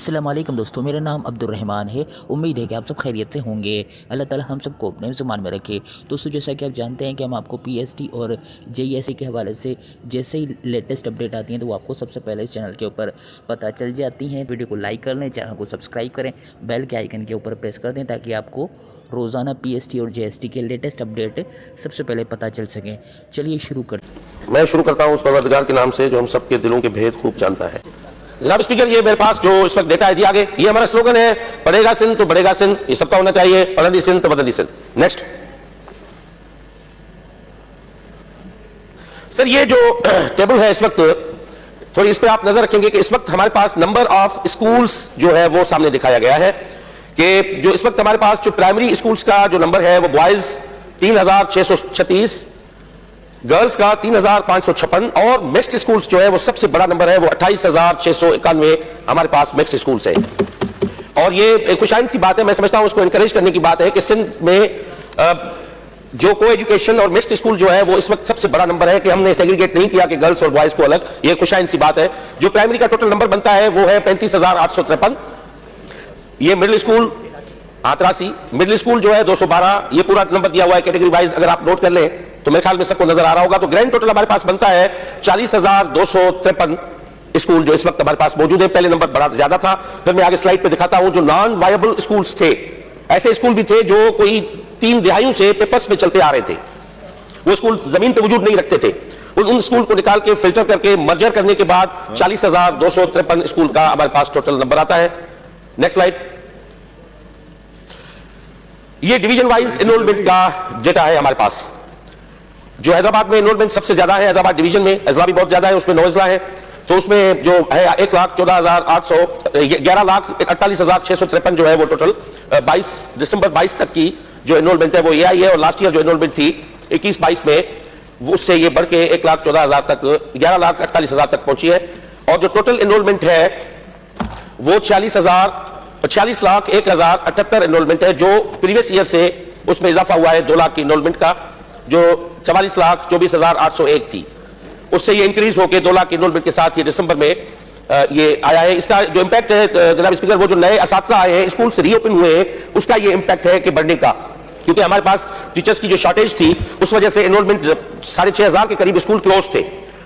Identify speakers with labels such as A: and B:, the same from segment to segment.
A: अस्सलाम वालेकुम दोस्तों, मेरा नाम अब्दुर्रहमान है। उम्मीद है कि आप सब खैरियत से होंगे। अल्लाह ताला हम सबको अपने ज़ुबान में रखे। दोस्तों, जैसा कि आप जानते हैं कि हम आपको पीएसटी और जेईएसई के हवाले से जैसे ही लेटेस्ट अपडेट आती हैं तो वो आपको सबसे पहले इस चैनल के ऊपर पता चल जाती हैं। वीडियो को लाइक कर लें, चैनल को सब्सक्राइब करें, बेल के आइकन के ऊपर प्रेस कर दें ताकि आपको रोज़ाना पीएसटी और जेएसटी के लेटेस्ट अपडेट सबसे पहले पता चल सकें। चलिए शुरू करते।
B: मैं शुरू करता हूं उस परवरदिगार के नाम से जो हम सबके दिलों के भेद खूब जानता है। जनाब स्पीकर, ये मेरे पास जो इस वक्त डेटा है दिया आगे, ये हमारा स्लोगन है, पढ़ेगा सिंध तो बढ़ेगा सिंध। ये सबका होना चाहिए, पढ़ंदी सिंध तो बदलदी सिंध। नेक्स्ट सर, ये जो टेबल है इस वक्त, थोड़ी इस पे आप नजर रखेंगे कि इस वक्त हमारे पास नंबर ऑफ स्कूल्स जो है वो सामने दिखाया गया है कि जो इस वक्त हमारे पास जो प्राइमरी स्कूल्स का जो नंबर है वो बॉयज 3636, गर्ल्स का 3556 और मिक्स्ड स्कूल्स जो है वो सबसे बड़ा नंबर है, वो 28691 हमारे पास मिक्स्ड स्कूल्स है। और ये एक खुशाइन सी बात है, मैं समझता हूं उसको एनकरेज करने की बात है कि सिंध में जो को एजुकेशन और मिक्स्ड स्कूल जो है वो इस वक्त सबसे बड़ा नंबर है कि हमने सेग्रीगेट नहीं किया कि गर्ल्स और बॉयज को अलग। ये खुशाइन सी बात है। जो प्राइमरी का टोटल नंबर बनता है वो है 35853। ये मिडिल स्कूल 83, मिडिल स्कूल जो है 212। ये पूरा नंबर दिया हुआ है कैटेगरी वाइज, अगर आप नोट कर लें तो मेरे ख्याल में सबको नजर आ रहा होगा। तो ग्रैंड टोटल हमारे पास बनता है 40,253 स्कूल जो इस वक्त हमारे पास मौजूद है। पहले नंबर बड़ा ज्यादा था, फिर मैं आगे स्लाइड पे दिखाता हूं। जो नॉन वायबल स्कूल्स थे, ऐसे स्कूल भी थे जो कोई 3 दिहाइयों से पेपर्स में चलते आ रहे थे, वो स्कूल जमीन पे वजूद नहीं रखते थे। उन स्कूल को निकाल के फिल्टर करके मर्जर करने के बाद 40,253 स्कूल का हमारे पास टोटल नंबर आता है। Next slide. ये डिवीजन वाइज एनरोलमेंट का डेटा है हमारे पास। जो हैदराबाद में एनरोलमेंट सबसे ज्यादा है, हैदराबाद डिवीजन में, अजला भी बहुत ज्यादा है, उसमें 9 अजला है। तो उसमें जो है 1,14,800 11,48,653 जो है वो टोटल 22 दिसंबर 22 तक की जो एनरोलमेंट है वो ये आई है। और लास्ट ईयर जो एनरोलमेंट थी 21-22 में, वो उससे ये बढ़ के 1,14,000 तक 11,48,000 तक पहुंची है। और जो टोटल एनरोलमेंट है वो 46,01,078 एनरोलमेंट है, जो प्रीवियस ईयर से उसमें इजाफा हुआ है 2 लाख की एनरोलमेंट का, जो 44,24,801 थी, उससे ये इंक्रीज होकर 2 लाख की एनरोलमेंट के साथ ये दिसंबर में ये आया है। इसका जो इंपैक्ट है जनाब स्पीकर, वो जो नए असातिज़ा आए हैं, स्कूल से रीओपन हुए हैं, उसका ये इंपैक्ट है कि बढ़ने का, क्योंकि हमारे पास टीचर्स की जो शॉर्टेज थी उस वजह से एनरोलमेंट 6,500 के करीब स्कूल क्लोज थे।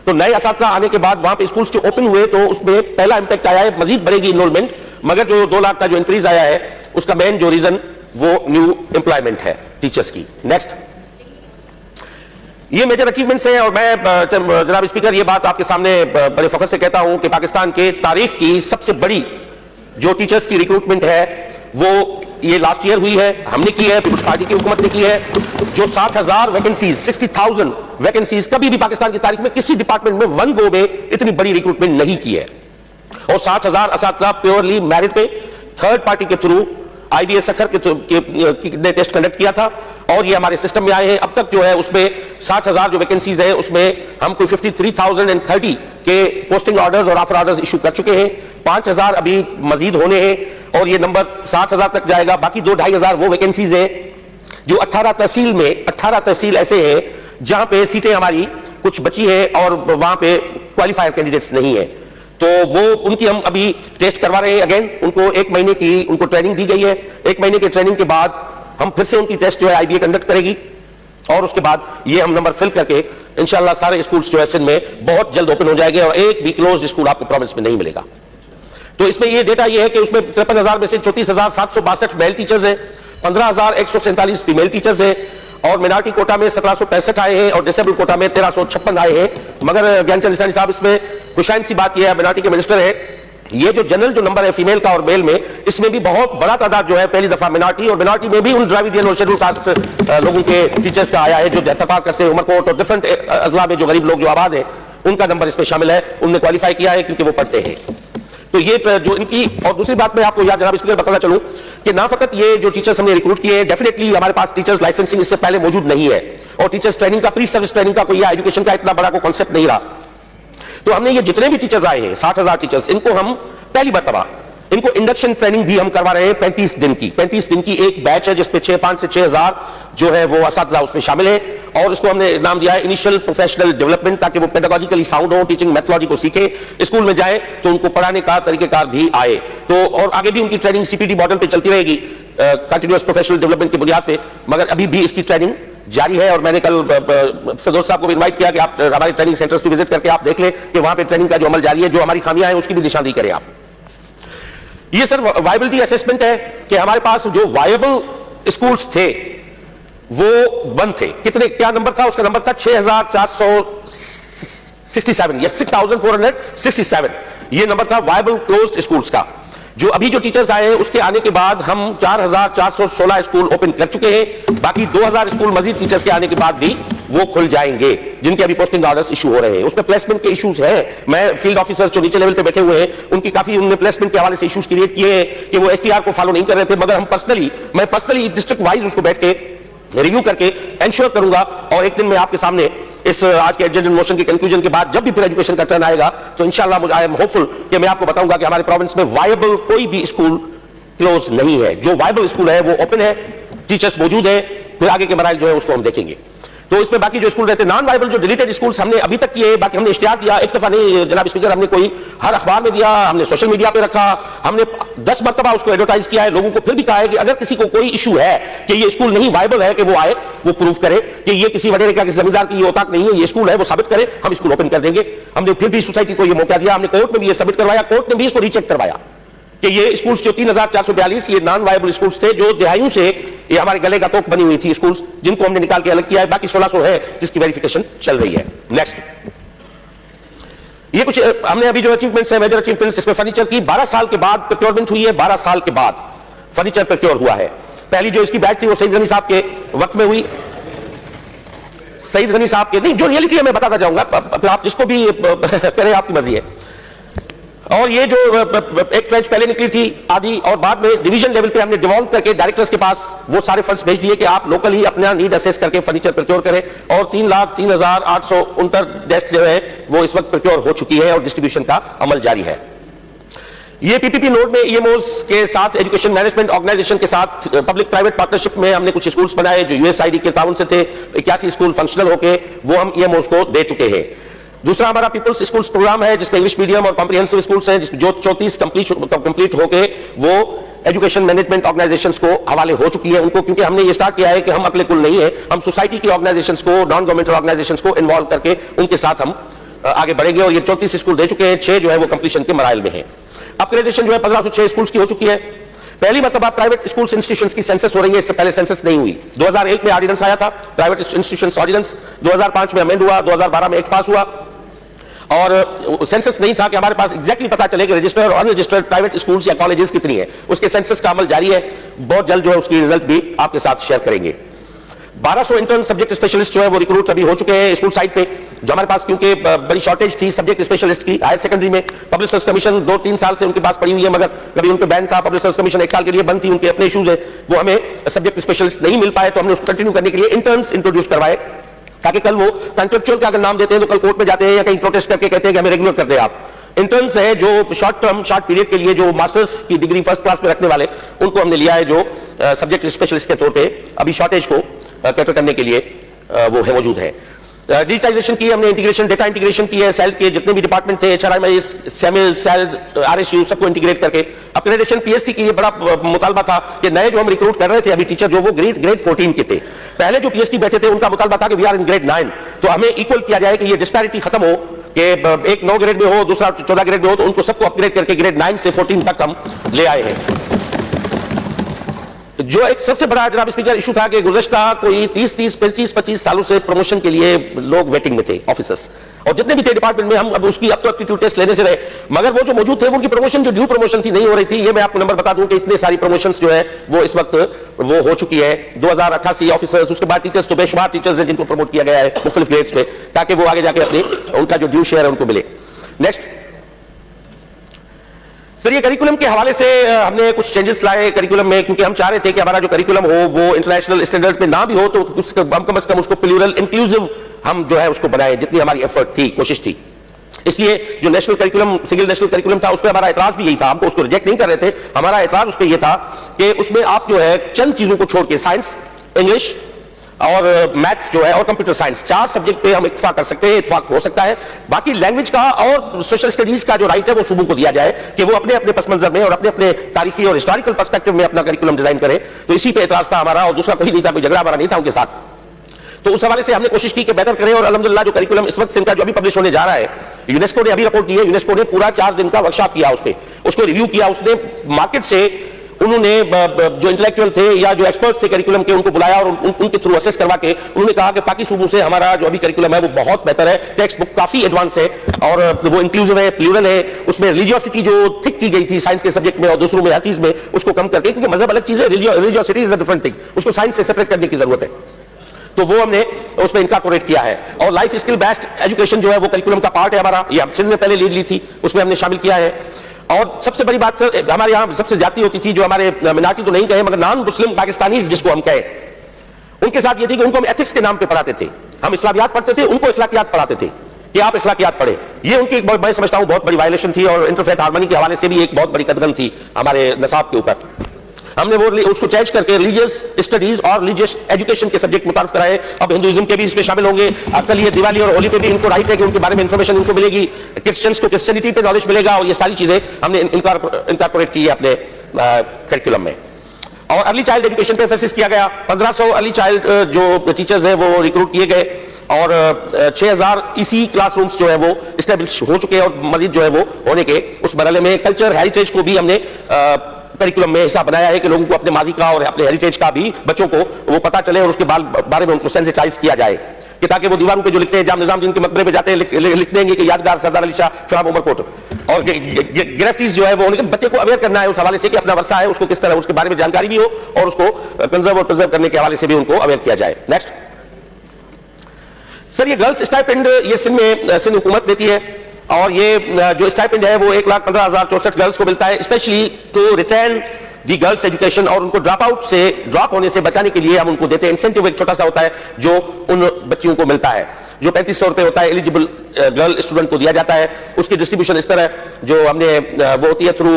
B: तो नए असातिज़ा आने के बाद वहां पे स्कूल जो ओपन हुए तो उसमें पहला इंपैक्ट आया है, मजीद बढ़ेगी एनरोलमेंट, मगर जो 2 लाख का जो इंक्रीज आया है उसका मेन जो रीजन वो न्यू एम्प्लॉयमेंट है टीचर्स की। नेक्स्ट, ये मेजर अचीवमेंट्स हैं। और मैं जनाब स्पीकर ये बात आपके सामने बड़े फख्र से कहता हूं कि पाकिस्तान के तारीख की सबसे बड़ी जो टीचर्स की रिक्रूटमेंट है वो ये लास्ट ईयर हुई है, हमने की है, पीपल्स पार्टी की हुकूमत ने की है। जो 60,000 वैकेंसीज, 60,000 वैकेंसीज कभी भी पाकिस्तान की तारीख में किसी डिपार्टमेंट में वन गो में इतनी बड़ी रिक्रूटमेंट नहीं की है। और 60,000 असातिज़ा प्योरली मेरिट पे, थर्ड पार्टी के थ्रू IBS सखर ने टेस्ट कंडक्ट किया था और ये हमारे सिस्टम में आए हैं। अब तक जो है उसमें 60,000 जो वैकेंसीज है उसमें हम कोई 53,030 के पोस्टिंग ऑर्डर्स और ऑफर ऑर्डर्स इशू कर चुके हैं। 5,000 अभी मजीद होने हैं और ये नंबर 7,000 तक जाएगा। बाकी 2-2,500 वो वैकेंसीज है जो 18 तहसील में, 18 तहसील ऐसे हैं जहां पे सीटें हमारी कुछ बची है और वहां पे क्वालिफायर कैंडिडेट्स नहीं है। तो वो उनकी हम अभी टेस्ट करवा रहे हैं। अगेन उनको 1 महीने की उनको ट्रेनिंग दी गई है। 1 महीने की ट्रेनिंग के बाद हम फिर से उनकी टेस्ट जो है IBA कंडक्ट करेगी और उसके बाद ये हम नंबर फिल करके इंशाल्लाह सारे स्कूल्स जो है सिंध में बहुत जल्द ओपन हो जाएंगे और एक भी क्लोज स्कूल आपको प्रोविंस में नहीं मिलेगा। तो इसमें ये डेटा ये है कि उसमें 53,000 में से 34,762 मेल टीचर्स है, 15,147 फीमेल टीचर्स है और मिनारिटी कोटा में 1765 आए हैं और डिसेबल कोटा में 1356 आए हैं। मगर ज्ञानचंद निसानी साहब, इसमें खुशाइन सी बात यह है, मिनारिटी के मिनिस्टर है, ये जो जनरल जो नंबर है फीमेल का और मेल में, इसमें भी बहुत बड़ा तादाद जो है पहली दफा मिनारिटी, और मिनारिटी में भी उन द्रविडियन और शेड्यूल कास्ट लोगों के टीचर्स का आया है जो तपाक से उमरकोट और डिफरेंट अजला में जो गरीब लोग जो आबाद है उनका नंबर इसमें शामिल है। उनने क्वालिफाई किया है क्योंकि वो पढ़ते हैं। तो ये जो इनकी, और दूसरी बात मैं आपको याद जनाब स्पीकर बताना चलूं कि ना फकत ये जो टीचर्स हमने रिक्रूट किए हैं, डेफिनेटली हमारे पास टीचर्स लाइसेंसिंग इससे पहले मौजूद नहीं है और टीचर्स ट्रेनिंग का, प्री सर्विस ट्रेनिंग का कोई एजुकेशन का इतना बड़ा कोई कॉन्सेप्ट नहीं रहा। तो हमने ये जितने भी टीचर्स आए हैं 60,000 टीचर्स, इनको हम पहली मरतबा इनको इंडक्शन ट्रेनिंग भी हम करवा रहे हैं 35 दिन की। 35 दिन की एक बैच है जिसपे 5 से 6,000 जो है वो असातिज़ा उसमें शामिल है, और इसको हमने नाम दिया है इनिशियल प्रोफेशनल डेवलपमेंट, ताकि वो पेडागोजिकली साउंड हो, टीचिंग मेथोडोलॉजी को सीखे, स्कूल में जाए तो उनको पढ़ाने का तरीकेकार भी आए। तो और आगे भी उनकी ट्रेनिंग सीपीटी मॉडल पे चलती रहेगी, कंटिन्यूअस प्रोफेशनल डेवलपमेंट की बुनियाद पे, मगर अभी भी इसकी ट्रेनिंग जारी है। और मैंने कल फिरदौस साहब को भी इनवाइट किया कि आप हमारे ट्रेनिंग सेंटर्स पे विजिट करके आप देख लें कि वहां पे ट्रेनिंग का जो अमल जारी है, जो हमारी खामियां हैं उसकी भी निशानदेही करें आप। ये सर वायबिलिटी असेसमेंट है कि हमारे पास जो वायबल स्कूल्स थे वो बंद थे। कितने, क्या नंबर था उसका? नंबर था 6,467 या 6,467, ये नंबर था वायबल क्लोज्ड स्कूल्स का। जो अभी जो टीचर्स आए हैं उसके आने के बाद हम 4,416 स्कूल ओपन कर चुके हैं। बाकी 2,000 स्कूल मजीद टीचर्स के आने के बाद भी वो खुल जाएंगे, जिनके अभी पोस्टिंग ऑर्डर्स इशू हो रहे हैं। उसमें प्लेसमेंट के इश्यूज हैं। मैं फील्ड ऑफिसर्स जो नीचे लेवल पे बैठे हुए हैं उनकी काफी उन्होंने प्लेसमेंट के हवाले से इश्यूज क्रिएट किए हैं कि वो एसटीआर को फॉलो नहीं कर रहे थे, मगर मैं पर्सनली डिस्ट्रिक्ट वाइज उसको बैठ के रिव्यू करके एंश्योर करूंगा। और एक दिन मैं आपके सामने इस आज के एजेंडा मोशन के कंक्लूजन के बाद जब भी फिर एजुकेशन का टर्न आएगा तो इंशाल्लाह आई एम होपफुल कि मैं आपको बताऊंगा कि हमारे प्रोविंस में वायबल कोई भी स्कूल क्लोज नहीं है। जो वायबल स्कूल है वो ओपन है, टीचर्स मौजूद है, फिर आगे के मराइल जो है उसको हम देखेंगे। तो इसमें बाकी जो स्कूल रहते नॉन वायबल, जो डिलीटेड स्कूल्स हमने अभी तक किए, बाकी हमने इश्तिहार दिया, एक दफा नहीं जनाब स्पीकर, हमने कोई हर अखबार में दिया, हमने सोशल मीडिया पे रखा, हमने 10 मरतबा उसको एडवर्टाइज किया है, लोगों को फिर भी कहा है कि अगर किसी को कोई इशू है कि ये स्कूल नहीं वायबल है कि वो आए, वो प्रूफ करे कि ये किसी वडेरे का किसी जमींदार की ये औताक नहीं है, ये स्कूल है, वो साबित करे, हम स्कूल ओपन कर देंगे। हमने फिर भी सोसाइटी को ये मौका दिया, हमने कोर्ट में भी ये सबमिट करवाया, कोर्ट ने भी इसको रीचेक करवाया कि ये स्कूल्स जो 3,442 ये नॉन वायबल स्कूल्स थे, जो दिहाइयों से ये हमारे गले का तोक बनी हुई थी स्कूल्स, जिनको हमने निकाल के अलग किया है। बाकी 1600 है जिसकी वेरिफिकेशन चल रही है। नेक्स्ट, ये कुछ हमने अभी जो अचीवमेंट्स है, मेजर अचीवमेंट्स, इसमें फर्नीचर की 12 साल के बाद प्रोक्योरमेंट हुई है। 12 साल के बाद फर्नीचर प्रोक्योर हुआ है। पहली जो इसकी बैच थी वो सईद गनी साहब के वक्त में हुई। सईद गनी साहब के नहीं, जो रियलिटी है मैं बताता जाऊंगा, आप जिसको भी करें आपकी मर्जी है। और ये जो एक ट्रेंच पहले निकली थी आदि, और बाद में डिवीजन लेवल पे हमने डिवॉल्व करके डायरेक्टर्स के पास वो सारे फंड्स भेज दिए कि आप लोकली अपना नीड असेस करके फर्नीचर प्रोक्योर करें। और 3,03,869 डेस्क जो है वो इस वक्त प्रोक्योर हो चुकी है और डिस्ट्रीब्यूशन का अमल जारी है। ये पीपीपी नोड में ईएमओस के साथ, एजुकेशन मैनेजमेंट ऑर्गेनाइजेशन के साथ पब्लिक प्राइवेट पार्टनरशिप में हमने कुछ स्कूल्स बनाए जो यूएसआईडी के ताउन से थे। 81 स्कूल फंक्शनल होके वो हम ईएमओस को दे चुके हैं। दूसरा हमारा पीपल्स स्कूल्स प्रोग्राम है जिसमें इंग्लिश मीडियम और कॉम्प्रिहेंसिव स्कूल्स हैं, जिसमें जो 34 कंप्लीट होके वो एजुकेशन मैनेजमेंट ऑर्गेनाइजेशंस को हवाले हो चुकी है उनको, क्योंकि हमने ये स्टार्ट किया है कि हम अकेले कुल नहीं है, हम सोसाइटी की ऑर्गेनाइजेशंस को, नॉन गवर्नमेंटल ऑर्गेनाइजेशंस को इन्वॉल्व करके उनके साथ हम आगे बढ़ेंगे। और ये 34 स्कूल दे चुके हैं, 6 जो है वो कंप्लीशन के मराइल में है। अपग्रेडेशन जो है 1506 स्कूल्स की हो चुकी है। पहली मरतबा प्राइवेट स्कूल्स इंस्टीट्यूशंस की सेंसस हो रही है, इससे पहले सेंसस नहीं हुई। 2001 में ऑर्डिनेंस आया था, प्राइवेट इंस्टीट्यूशंस ऑर्डिनेंस, 2005 में अमेंड हुआ, 2012 में एक्ट पास हुआ। और सेंसस नहीं था कि हमारे पास एग्जैक्टली पता चले कि रजिस्टर्ड और अनरजिस्टर्ड प्राइवेट स्कूल्स या कॉलेजेस कितनी है। उसके सेंसस का अमल जारी है, बहुत जल्द जो है उसकी रिजल्ट भी आपके साथ शेयर करेंगे। 1200 इंटर्न सब्जेक्ट स्पेशलिस्ट जो है वो रिक्रूट अभी हो चुके हैं स्कूल साइड पे, जो हमारे पास क्योंकि बड़ी शॉर्टेज थी सब्जेक्ट स्पेशलिस्ट की हायर सेकेंडरी में। पब्लिक सर्विस कमीशन 2-3 साल से उनके पास पड़ी हुई है, मगर कभी उन पे बैन था, पब्लिक सर्विस कमीशन 1 साल के लिए बंद थी, उनके अपने इश्यूज है, वो हमें सब्जेक्ट स्पेशलिस्ट नहीं मिल पाए, तो हमने उसको कंटिन्यू करने के लिए इंटर्न्स इंट्रोड्यूस करवाए, ताकि कल वो कॉन्ट्रेक्चुअल का अगर नाम देते हैं तो कल कोर्ट में जाते हैं या कहीं प्रोटेस्ट करके कहते हैं कि हमें रेगुलर कर दे आप। इंटर्न्स है जो शॉर्ट टर्म, शॉर्ट पीरियड के लिए जो मास्टर्स की डिग्री फर्स्ट क्लास में रखने वाले, उनको हमने लिया है, जो सब्जेक्ट स्पेशलिस्ट के तौर पे अभी शॉर्टेज को कैटर करने के लिए वो है मौजूद है। डिजिटाइजेशन की हमने, इंटीग्रेशन, डेटा इंटीग्रेशन की है, सेल के जितने भी डिपार्टमेंट थे, HRMI, सेमिल, सेल, RSU सबको इंटीग्रेट करके। अपग्रेडेशन PST की ये बड़ा मुतालबा था कि नए जो हम रिक्रूट कर रहे थे अभी टीचर, जो वो ग्रेड 14 के थे, पहले जो PST बैठे थे उनका मुतालबा था कि वी आर इन ग्रेड 9, तो हमें इक्वल किया जाए कि ये डिस्पैरिटी खत्म हो कि एक 9 ग्रेड में हो, दूसरा 14 ग्रेड में हो, तो उनको सबको अपग्रेड करके ग्रेड 9 से 14 तक हम ले आए हैं। जो एक सबसे बड़ा जनाब स्पीकर इशू था कि गुज़श्ता कोई 30, 25 सालों से प्रमोशन के लिए लोग वेटिंग में थे, ऑफिसर्स, और जितने भी थे डिपार्टमेंट में, हम अब उसकी अब तो एप्टीट्यूड टेस्ट लेने से रहे, मगर वो जो मौजूद थे उनकी प्रमोशन, जो ड्यू प्रमोशन थी, नहीं हो रही थी। ये मैं आपको नंबर बता दूं कि इतने सारी प्रमोशंस जो है वो इस वक्त वो हो चुकी है। 2088 ऑफिसर्स, उसके बाद टीचर्स तो बेशुमार टीचर्स हैं जिनको प्रमोट किया गया है मुख्तलिफ ग्रेड्स पे, ताकि वो आगे जाके अपने उनका जो ड्यू शेयर है उनको मिले। नेक्स्ट सर, ये करिकुलम के हवाले से हमने कुछ चेंजेस लाए करिकुलम में, क्योंकि हम चाह रहे थे कि हमारा जो करिकुलम हो वो इंटरनेशनल स्टैंडर्ड पे ना भी हो, तो कम से कम उसको प्लूरल इंक्लूसिव हम जो है उसको बनाए, जितनी हमारी एफर्ट थी, कोशिश थी। इसलिए जो national curriculum, single national curriculum था, उस पर हमारा एतराज भी यही था। हमको उसको रिजेक्ट नहीं कर रहे थे, हमारा एतराज उस पर यह था कि उसमें आप जो है चंद चीजों को छोड़ के साइंस, इंग्लिश और मैथ्स जो है और कंप्यूटर साइंस, 4 सब्जेक्ट पे हम इत्तेफाक कर सकते हैं, इत्तेफाक हो सकता है। बाकी लैंग्वेज का और सोशल स्टडीज का जो राइट है वो सूबों को दिया जाए कि वो अपने अपने पस मंजर में और अपने अपने तारीखी और हिस्टोरिकल पर्सपेक्टिव में अपना करिकुलम डिजाइन करें। तो इसी पे एतराज था हमारा, और दूसरा कोई नहीं था, कोई झगड़ा हमारा नहीं था उनके साथ। तो उस हवाले से हमने कोशिश की कि बेहतर करें, और अल्हम्दुलिल्लाह जो करिकुलम इस वक्त से इनका जो अभी पब्लिश होने जा रहा है, यूनेस्को ने अभी रिपोर्ट की है, यूनेस्को ने पूरा 4 दिन का वर्कशॉप किया, उस पे उसको रिव्यू किया। उसने मार्केट से उन्होंने जो इंटेलेक्चुअल थे या जो एक्सपर्ट्स थे करिकुलम के, उनको बुलाया और उनके थ्रू असेस करवा के उन्होंने कहा कि बाकी सूबों से हमारा जो अभी करिकुलम है वो बहुत बेहतर है, टेक्स्ट बुक काफी एडवांस है और वो इंक्लूसिव है, प्लूरल है, उसमें रिलीजियोसिटी जो थिक की गई थी साइंस के सब्जेक्ट में और दूसरों में हर चीज में उसको कम करके, क्योंकि मजहब अलग चीज है, religiosity is a different thing, उसको साइंस से सेपरेट करने की जरूरत है। तो वो हमने उसमें इनकॉर्पोरेट किया है। और लाइफ स्किल बेस्ड एजुकेशन जो है वो करिकुलम का पार्ट है हमारा, ये सिंध में पहले लीड ली थी, उसमें हमने शामिल किया है। और सबसे बड़ी बात सर, हमारे यहाँ सबसे ज्यादा होती थी, जो हमारे मिनाटी तो नहीं कहे मगर नॉन मुस्लिम पाकिस्तानी जिसको हम कहें, उनके साथ ये थी कि उनको हम एथिक्स के नाम पे पढ़ाते थे, हम इस्लामियात पढ़ते थे, उनको इस्लामियात पढ़ाते थे कि आप इस्लामियात पढ़े। ये उनकी एक मैं समझता हूँ बहुत बड़ी वायलेशन थी, और इंटरफेथ हार्मनी के हवाले से भी एक बहुत बड़ी कदगन थी हमारे नसाब के ऊपर। हमने वो उसको चेंज करके रिलीजियस स्टडीज और रिलीजियस एजुकेशन के सब्जेक्ट मुतारिफ कराए। अब हिंदुइज्म के भी इसमें शामिल होंगे। कल ये दिवाली और होली पे भी इनको राइट है कि उनके बारे में इंफॉर्मेशन इनको मिलेगी, क्रिश्चियंस को क्रिश्चियनिटी पे नॉलेज मिलेगा, और ये सारी चीजें हमने इनकॉर्पोरेट की है अपने करिकुलम में। और अर्ली चाइल्ड एजुकेशन पे एम्फेसिस किया गया। 1500 अर्ली चाइल्ड जो टीचर्स हैं वो रिक्रूट किए गए, और 6000 इसी क्लासरूम्स जो है वो इस्टेब्लिश हो चुके हैं, और मजीद जो है वो होने के उस मरहले में कल्चर हेरिटेज को भी हमने करिकुलम में ऐसा बनाया है कि लोगों को अपने माजी का और अपने हेरिटेज का भी बच्चों को वो पता चले, और उसके बारे में उनको सेंसिटाइज किया जाए, कि ताकि वो दीवारों पे जो लिखते हैं, जाम निजामुद्दीन के मकबरे पे जाते हैं लिख देंगे कि यादगार सरदार अली शाह फराम उमरकोट, और गिरफ्तीज जो है वो उनके बच्चे को अवेयर करना है उस हवाले से कि अपना वर्षा है उसको किस तरह उसके बारे में जानकारी भी हो, और उसको कंजर्व और प्रिजर्व करने के हवाले से भी उनको अवेयर किया जाए। नेक्स्ट सर, ये गर्ल्स स्टाइपेंड ये सिंध हुकूमत देती है, और ये जो स्टाइपेंड है वो 1,15,064 गर्ल्स को मिलता है, specially to return the girls education, और उनको ड्रॉप होने से बचाने के लिए हम उनको देते हैं। इंसेंटिव एक छोटा सा होता है जो उन बच्चियों को मिलता है, जो 3500 रुपए होता है एलिजिबल गर्ल स्टूडेंट को दिया जाता है। उसकी डिस्ट्रीब्यूशन इस तरह जो हमने वो होती है थ्रू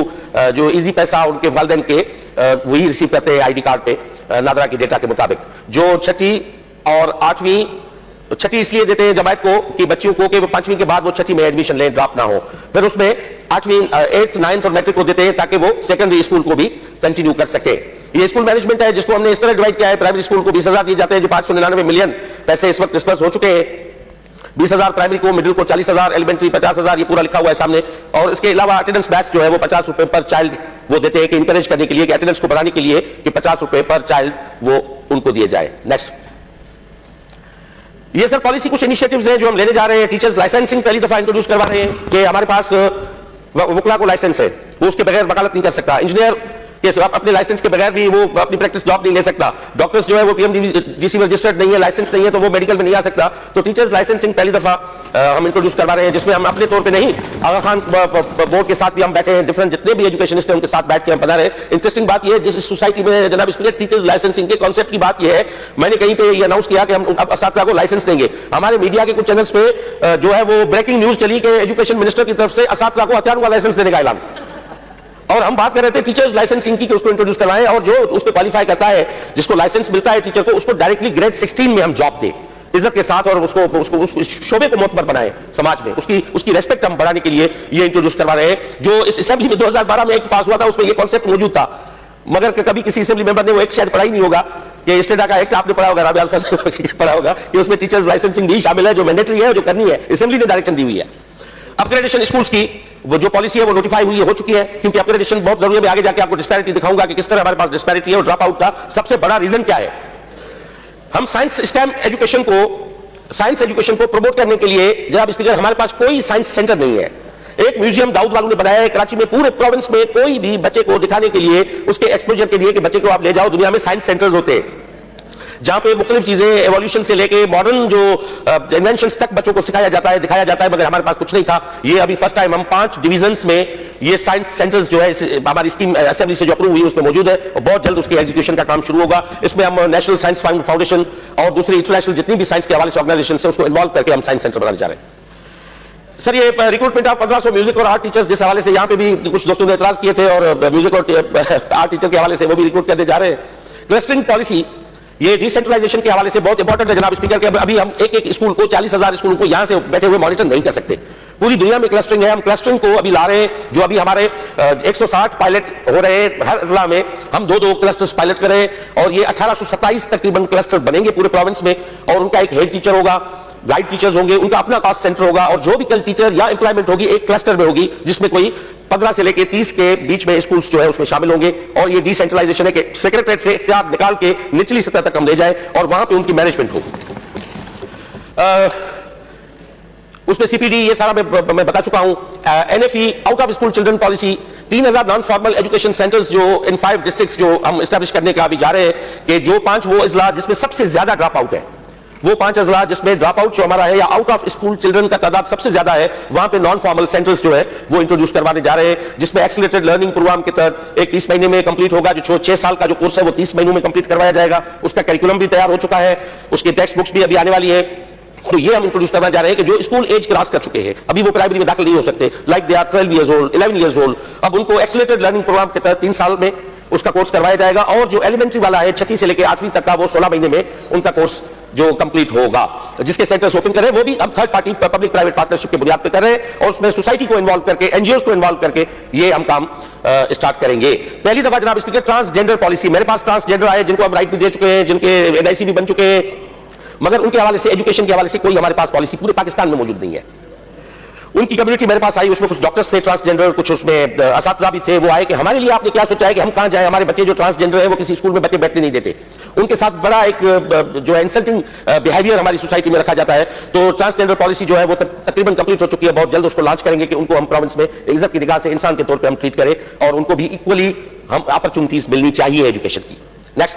B: जो इजी पैसा उनके वालिदैन के वही रिसीव करते हैं आईडी कार्ड पे नादरा की डेटा के मुताबिक। जो 6ठी और 8वीं, 6ठी इसलिए देते हैं जमायत को कि बच्चियों को कि 5वीं के बाद वो 6ठी में एडमिशन लें, ड्रॉप ना हो। फिर उसमें 8वीं, 8th, 9th और मैट्रिक को देते हैं ताकि वो सेकेंडरी स्कूल को भी कंटिन्यू कर सके। ये स्कूल मैनेजमेंट है जिसको हमने इस तरह डिवाइड किया है। प्राइमरी स्कूल को 20,000 दिए जाते हैं, जो 599 मिलियन पैसे इस वक्त डिस्पर्स हो चुके हैं। 20,000 प्राइमरी को, मिडिल को 40,000, एलिमेंट्री 50,000, ये पूरा लिखा हुआ है सामने। और इसके अलावा अटेंडेंस बैच जो है वो 50 रुपए पर चाइल्ड वो देते हैं कि इंकरेज करने के लिए, कि अटेंडेंस को बढ़ाने के लिए कि 50 रुपए पर चाइल्ड वो उनको दिए जाए। नेक्स्ट, ये सर पॉलिसी कुछ इनिशिएटिव्स हैं जो हम लेने जा रहे हैं। टीचर्स लाइसेंसिंग पहली दफा इंट्रोड्यूस करवा रहे हैं कि हमारे पास वकला को लाइसेंस है, वो उसके बगैर वकालत नहीं कर सकता। इंजीनियर के अपने लाइसेंस के बगैर भी वो अपनी प्रैक्टिस जॉब नहीं ले सकता। डॉक्टर्स जो है वो पीएमडीसी में रजिस्टर्ड नहीं है, लाइसेंस नहीं है, तो वो मेडिकल में नहीं आ सकता। तो टीचर्स लाइसेंसिंग पहली दफा हम इंट्रोड्यूस करवा रहे हैं, जिसमें हम अपने तौर पे नहीं, आगा खान बोर्ड के साथ भी हम बैठे हैं, डिफरेंट जितने भी एजुकेशनिस्ट हैं उनके साथ बैठ के हम बना रहे हैं। इंटरेस्टिंग बात यह है जिस सोसाइटी में जनाब स्पीकर टीचर्स लाइसेंसिंग के कॉन्सेप्ट की बात यह है, मैंने कहीं पे ये अनाउंस किया कि हम अब असातिज़ा को लाइसेंस देंगे। हमारे मीडिया के कुछ चैनल्स पे जो है वो ब्रेकिंग न्यूज चली कि एजुकेशन मिनिस्टर की तरफ से असातिज़ा को हथियारों का लाइसेंस देने का ऐलान, और हम बात कर रहे थे टीचर्स लाइसेंसिंग की कि उसको इंट्रोड्यूस करवाएं, और जो उस पर क्वालिफाई करता है, जिसको लाइसेंस मिलता है टीचर को, उसको डायरेक्टली ग्रेड 16 में हम जॉब दें इज्जत के साथ, और उसको शोबे को मोतबर बनाए समाज में, उसकी रेस्पेक्ट हम बढ़ाने के लिए ये इंट्रोड्यूस करवा रहे हैं। जो इस असेंबली में 2012 में एक्ट पास हुआ था उसमें ये कॉन्सेप्ट मौजूद था, मगर कभी किसी असेंबली मेंबर ने वो एक्ट शायद पढ़ा ही नहीं होगा। कि स्टेटा का एक्ट आपने पढ़ा होगा, राबिया अल्फा पढ़ा होगा, कि उसमें टीचर्स लाइसेंसिंग भी शामिल है, जो मैंडेटरी है, जो करनी है, असेंबली ने डायरेक्शन दी हुई है। अपग्रेडेशन स्कूल्स की वो जो पॉलिसी है वो नोटिफाई हुई है, हो चुकी है, क्योंकि अपग्रेडेशन बहुत जरूरी है। मैं आगे जाके आपको डिस्पैरिटी दिखाऊंगा कि किस तरह हमारे पास डिस्पैरिटी है, और ड्रॉप आउट का सबसे बड़ा रीजन क्या है। हम साइंस स्टेम एजुकेशन को प्रमोट करने के लिए जनाब स्पीकर हमारे पास कोई साइंस सेंटर नहीं है। एक म्यूजियम दाऊद वालों ने बनाया है कराची में, पूरे प्रोविंस में कोई भी बच्चे को दिखाने के लिए, उसके एक्सपोजर के लिए कि बच्चे को आप ले जाओ। दुनिया में साइंस सेंटर्स होते हैं जहां पे मुख्तलिफ चीजें एवोल्यूशन से लेके मॉडर्न जो इन्वेंशंस तक बच्चों को सिखाया जाता है, दिखाया जाता है, मगर हमारे पास कुछ नहीं था। ये अभी फर्स्ट टाइम हम 5 डिवीजन्स में ये साइंस सेंटर्स जो है हमारी स्कीम असेंबली से जो अप्रूव हुई उसमें मौजूद है, और बहुत जल्द उसके एग्जीक्यूशन का काम शुरू होगा। इसमें हम नेशनल साइंस फाउंडेशन और दूसरी इंटरनेशनल जितनी भी साइंस के हवाले से ऑर्गेनाइजेशन है उसको इन्वॉल्व करके हम साइंस सेंटर बनाने जा रहे हैं। सर ये रिक्रूटमेंट ऑफ 1500 म्यूजिक और आर्ट टीचर्स जिस हवाले से यहाँ पे भी कुछ दोस्तों ने एतराज किए थे और म्यूजिक और आर्ट टीचर के हवाले से वो भी रिक्रूट करते जा रहे हैं। क्लस्टरिंग पॉलिसी ये डिसेंट्रलाइजेशन के हवाले से बहुत इंपॉर्टेंट है जनाब स्पीकर के। अभी हम एक स्कूल को 40,000 स्कूल को यहां से बैठे हुए मॉनिटर नहीं कर सकते। पूरी दुनिया में क्लस्टरिंग है, हम क्लस्टरिंग को अभी ला रहे हैं। जो अभी हमारे 160 पायलट हो रहे हैं हर जिला में, हम दो क्लस्टर्स पायलट कर रहे हैं और ये 1827 तकरीबन क्लस्टर बनेंगे पूरे प्रोविंस में और उनका एक हेड टीचर होगा, गाइड टीचर्स होंगे, उनका अपना कॉस्ट सेंटर होगा और जो भी कल टीचर या एम्प्लॉयमेंट होगी एक क्लस्टर में होगी जिसमें कोई 15 से लेकर 30 के बीच में स्कूल्स जो है उसमें शामिल होंगे। और ये डिसेंट्रलाइजेशन है कि सेक्रेटरीट से इख्तियार निकाल के निचली सतह तक हम ले जाए और वहां पे उनकी मैनेजमेंट होगी। उसमें सीपीडी ये सारा मैं बता चुका हूं। NFE out of school children policy 3000 non formal education centres जो इन 5 डिस्ट्रिक्ट्स जो हम एस्टैब्लिश करने का अभी जा रहे हैं कि जो 5 वो अजला जिसमें सबसे ज्यादा ड्रॉप आउट है, वो 5 अजला जिसमें ड्रॉप आउट जो हमारा है या आउट ऑफ स्कूल चिल्ड्रन का तादाद सबसे ज्यादा है, वहां पे नॉन फॉर्मल सेंटर्स जो है वो इंट्रोड्यूस करवाने जा रहे हैं जिसमें एक्सीलरेटेड लर्निंग प्रोग्राम के तहत एक 30 महीने में कंप्लीट होगा। जो 6 साल का जो कोर्स है वो 30 महीनों में कंप्लीट करवाया जाएगा। उसका करिकुलम भी तैयार हो चुका है, उसकी टेक्स्ट बुक्स भी अभी आने वाली है। तो ये हम इंट्रोड्यूस करना जा रहे हैं कि जो स्कूल एज क्रॉस कर चुके हैं, अभी वो प्राइमरी में दाखिल नहीं हो सकते, like they are 12 years old, 11 years old, अब उनको एक्सीलरेटेड लर्निंग प्रोग्राम के तहत 3 साल में उसका कोर्स करवाया जाएगा। और जो एलिमेंट्री वाला है 6वीं से लेकर 8वीं तक का, वो 16 महीने में उनका कोर्स जो कंप्लीट होगा। जिसके सेंटर्स ओपन कर रहे हैं वो भी हम third party public private partnership की बुनियाद पर कर रहे हैं और उसमें सोसाइटी को इन्वॉल्व करके, एनजीओ को इन्वॉल्व करके ये हम काम स्टार्ट करेंगे। पहली दफा जनाब स्पीकर ट्रांसजेंडर पॉलिसी, मेरे पास ट्रांसजेंडर आए जिनको हम राइट भी दे चुके हैं, जिनके एनआईसी भी बन चुके हैं, मगर उनके हवाले से एजुकेशन के हवाले से कोई हमारे पास पॉलिसी पूरे पाकिस्तान में मौजूद नहीं है। उनकी कम्युनिटी मेरे पास आई, उसमें कुछ डॉक्टर्स थे ट्रांसजेंडर, कुच उसमें असातिज़ा भी थे। वो आए कि हमारे लिए आपने क्या सोचा है कि हम कहां जाए, हमारे बच्चे जो ट्रांसजेंडर है वो किसी स्कूल में बच्चे बैठने नहीं देते। उनके साथ बड़ा एक जो है इंसल्टिंग बिहेवियर हमारी सोसाइटी में रखा जाता है। तो ट्रांसजेंडर पॉलिसी जो है वो तकरीबन कंप्लीट हो चुकी है, बहुत जल्द उसको लॉन्च करेंगे कि उनको हम प्रोविंस में इज्जत की निगाह से इंसान के तौर पर हम ट्रीट करें और उनको भी इक्वली हम अपॉर्चुनिटीज मिलनी चाहिए एजुकेशन की। नेक्स्ट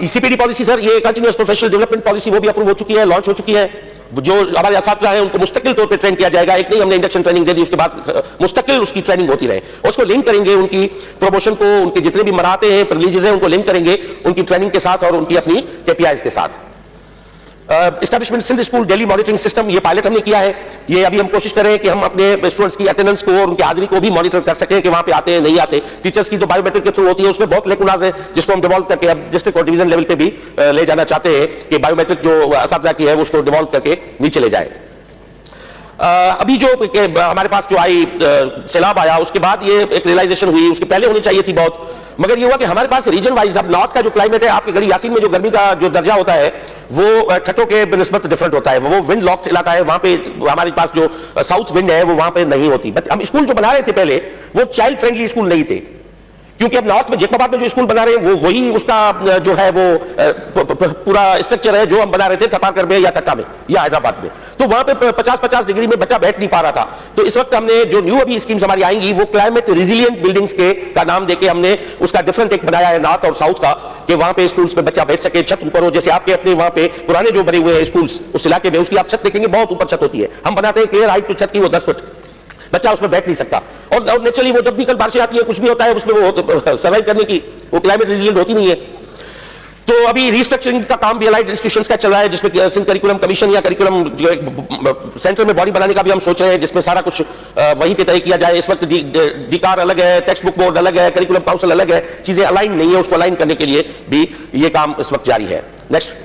B: सीपीडी पॉलिसी सर, ये कंटिन्यूअस प्रोफेशनल डेवलपमेंट पॉलिसी वो भी अप्रूव हो चुकी है, लॉन्च हो चुकी है। जो हमारे असातिज़ा हैं उनको मुस्तकिल तौर पे ट्रेन किया जाएगा। एक नहीं हमने इंडक्शन ट्रेनिंग दे दी, उसके बाद मुस्तकिल उसकी ट्रेनिंग होती रहे। उसको लिंक करेंगे उनकी प्रमोशन को, उनके जितने भी मराते हैं प्रिविलेजेस हैं उनको लिंक करेंगे उनकी ट्रेनिंग के साथ और उनकी अपनी केपीआईज के साथ। Establishment Sindh school daily monitoring system, ये पायलट हमने किया है। ये अभी हम कोशिश करें कि हम अपने स्टूडेंट्स की अटेंडेंस को और उनकी हाजिरी को भी मॉनिटर कर सकें कि वहां पे आते हैं नहीं आते। टीचर्स की जो बायोमेट्रिक के थ्रू होती है उसमें बहुत लेकुनाज है जिसको हम डिवॉल्व करके अब डिस्ट्रिक्ट और डिवीजन लेवल पे भी ले जाना चाहते हैं कि बायोमेट्रिक जो असातिज़ा की है उसको डिवॉल्व करके नीचे ले जाए। अभी जो हमारे पास जो आई सैलाब आया उसके बाद ये एक रियलाइजेशन हुई, उसके पहले होनी चाहिए थी बहुत, मगर ये हुआ कि हमारे पास रीजन वाइज अब नॉर्थ का जो क्लाइमेट है, आपके गली यासीन में जो गर्मी का जो दर्जा होता है वो ठट्टों के निस्बत डिफरेंट होता है। वो विंड लॉक्ड इलाका है, वहां पे हमारे पास जो साउथ विंड है वो वहां पे नहीं होती। बट हम स्कूल जो बना रहे थे पहले वो चाइल्ड फ्रेंडली स्कूल नहीं थे, क्योंकि अब नॉर्थ में जेकबाबाद में जो स्कूल बना रहे हैं वो वही उसका जो है वो पूरा स्ट्रक्चर है जो हम बना रहे थे थपाकर में या टट्टा में या हैदराबाद में। तो वहां पे 50-50 डिग्री में बच्चा बैठ नहीं पा रहा था। तो इस वक्त हमने जो न्यू अभी स्कीम्स हमारी आएंगी वो क्लाइमेट रिजिलियंट बिल्डिंग्स के का नाम देके हमने उसका डिफरेंट एक बनाया है नॉर्थ और साउथ का, कि वहां पे स्कूल्स में बच्चा बैठ सके, छत ऊपर हो। जैसे आपके अपने वहां पे पुराने जो बने हुए हैं स्कूल्स उस इलाके में, उसकी आप छत देखेंगे बहुत ऊपर छत होती है। हम बनाते हैं क्लियर हाइट टू छत की वो 10 फुट, बच्चा उसमें बैठ नहीं सकता। और नेचुरली वो जब भी कल बारिश आती है कुछ भी होता है उसमें वो सर्वाइव करने की वो क्लाइमेट रेजिलिएंट होती नहीं है। तो अभी रिस्ट्रक्चरिंग का काम भी अलाइड इंस्टीट्यूशंस का चल रहा है जिसमें सिंध करिकुलम कमीशन या करिकुलम जो एक सेंटर में बॉडी बनाने का भी हम सोच रहे हैं जिसमें सारा कुछ वहीं पे तय किया जाए। इस वक्त डीकार अलग है, टेक्स्ट बुक बोर्ड अलग है, करिकुलम काउंसिल अलग है, चीजें अलाइन नहीं है, उसको अलाइन करने के लिए भी ये काम इस वक्त जारी है। नेक्स्ट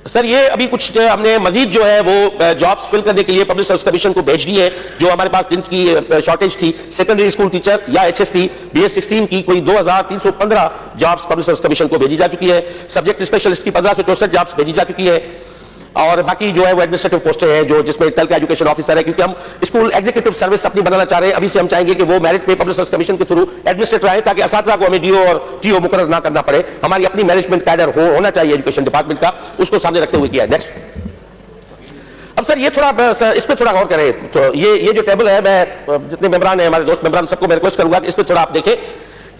B: सर, ये अभी कुछ हमने मजीद जो है वो जॉब्स फिल करने के लिए पब्लिक सर्विस कमीशन को भेज दी है। जो हमारे पास जिनकी शॉर्टेज थी सेकेंडरी स्कूल टीचर या HST BS 16 की कोई 2315 जॉब्स पब्लिक सर्विस कमीशन को भेजी जा चुकी है। सब्जेक्ट स्पेशलिस्ट की 1564 जॉब्स भेजी जा चुकी है और बाकी जो है वो एडमिनिस्ट्रेटिव पोस्टें हैं जो जिसमें टेल का एजुकेशन ऑफिसर है, क्योंकि हम स्कूल एग्जीक्यूटिव सर्विस अपनी बनाना चाह रहे हैं। अभी से हम चाहेंगे कि वो मेरिट पे पब्लिक सर्विस कमीशन के थ्रू एडमिनिस्ट्रेटर आए ताकि असातिज़ा को हमें DO और TO मुकर्रर ना करना पड़े। हमारी अपनी मैनेजमेंट कैडर होना चाहिए एजुकेशन डिपार्टमेंट का, उसको सामने रखते हुए किया। नेक्स्ट अब सर ये थोड़ा इस पर थोड़ा गौर करें। तो ये जो टेबल है, मैं जितने मेंबरान हैं हमारे दोस्त मेंबरान सबको मैं रिक्वेस्ट करूंगा कि इस पर थोड़ा आप देखें।